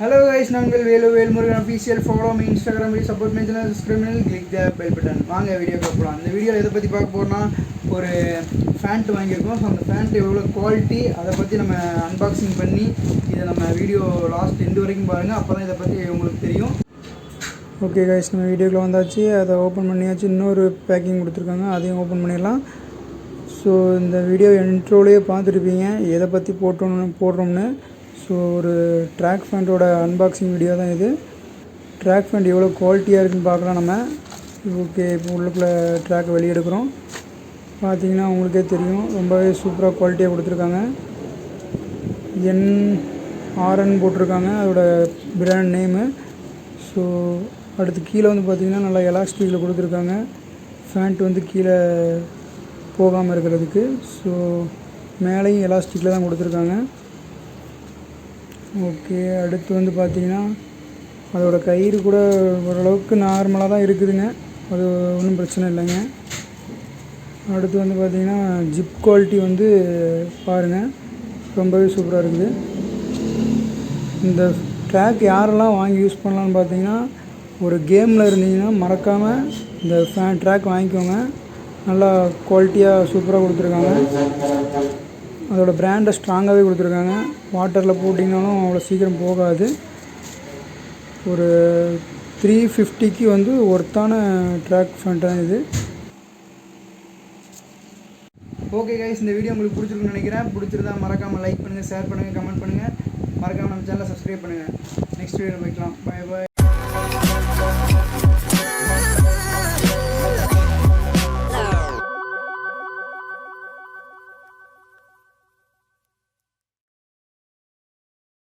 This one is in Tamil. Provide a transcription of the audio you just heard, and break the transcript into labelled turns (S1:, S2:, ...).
S1: Hello guys, நாங்கள் Velmurugan official. Follow me Instagram, support my channel, subscribe and click the bell button. வாங்க வீடியோக்கு போலாம். இந்த வீடியோல எதை பத்தி பார்க்க போறோம்னா ஒரு ஃபேண்ட் வாங்கியிருக்கோம். ஸோ அந்த ஃபேண்ட் எவ்வளோ குவாலிட்டி அதை பற்றி நம்ம அன்பாக்சிங் பண்ணி இதை நம்ம வீடியோ லாஸ்ட் எண்டு வரைக்கும் பாருங்கள். அப்போ தான் இதை பற்றி உங்களுக்கு தெரியும். ஓகே கைஸ், நம்ம வீடியோக்குள்ள வந்தாச்சு. அதை ஓப்பன் பண்ணியாச்சு. இன்னொரு பேக்கிங் கொடுத்துருக்காங்க, அதையும் ஓப்பன் பண்ணிடலாம். ஸோ இந்த வீடியோ இன்ட்ரோலேயே பார்த்துருப்பீங்க எதை பற்றி போடுறோம்னு. ஸோ ஒரு ட்ராக் ஃபேண்ட்டோட அன்பாக்சிங் வீடியோ தான் இது. ட்ராக் ஃபேண்ட் எவ்வளோ குவாலிட்டியாக இருக்குதுன்னு பார்க்கலாம் நம்ம. ஓகே, இப்போ உள்ளுக்குள்ளே ட்ராக் வெளியெடுக்கிறோம். பார்த்தீங்கன்னா உங்களுக்கே தெரியும், ரொம்பவே சூப்பராக குவாலிட்டியாக கொடுத்துருக்காங்க. NRN போட்டிருக்காங்க, அதோட பிராண்ட் நேமு. ஸோ அடுத்து கீழே வந்து பார்த்திங்கன்னா நல்லா எலாஸ்டிக்கில் கொடுத்துருக்காங்க, ஃபேண்ட் வந்து கீழே போகாமல் இருக்கிறதுக்கு. ஸோ மேலேயும் எலாஸ்டிக்கில் தான் கொடுத்துருக்காங்க. ஓகே, அடுத்து வந்து பார்த்திங்கன்னா அதோட கயிறு கூட ஓரளவுக்கு நார்மலாக தான் இருக்குதுங்க, அது ஒன்றும் பிரச்சனை இல்லைங்க. அடுத்து வந்து பார்த்திங்கன்னா ஜிப் குவாலிட்டி வந்து பாருங்கள், ரொம்பவே சூப்பராக இருக்குது. இந்த ட்ராக் யாரெல்லாம் வாங்கி யூஸ் பண்ணலான்னு பார்த்தீங்கன்னா, ஒரு கேமில் இருந்தீங்கன்னா மறக்காமல் இந்த ட்ராக் வாங்கிக்கோங்க. நல்லா குவாலிட்டியாக சூப்பராக கொடுத்துருக்காங்க. அதோடய பிராண்டை ஸ்ட்ராங்காகவே கொடுத்துருக்காங்க. வாட்டரில் போட்டிங்கனாலும் அவ்வளோ சீக்கிரம் போகாது. ஒரு 350க்கு வந்து ஒர்த்தான ட்ராக் ஃபேண்ட் தான் இது. ஓகே கைஸ், இந்த வீடியோ உங்களுக்கு பிடிச்சிருக்குன்னு நினைக்கிறேன். பிடிச்சிருந்தா மறக்காமல் லைக் பண்ணுங்கள், ஷேர் பண்ணுங்கள், கமெண்ட் பண்ணுங்கள். மறக்காமல் நம்ம சேனலை சப்ஸ்கிரைப் பண்ணுங்கள். நெக்ஸ்ட் வீடியோவில் போய்க்கலாம். Bye bye.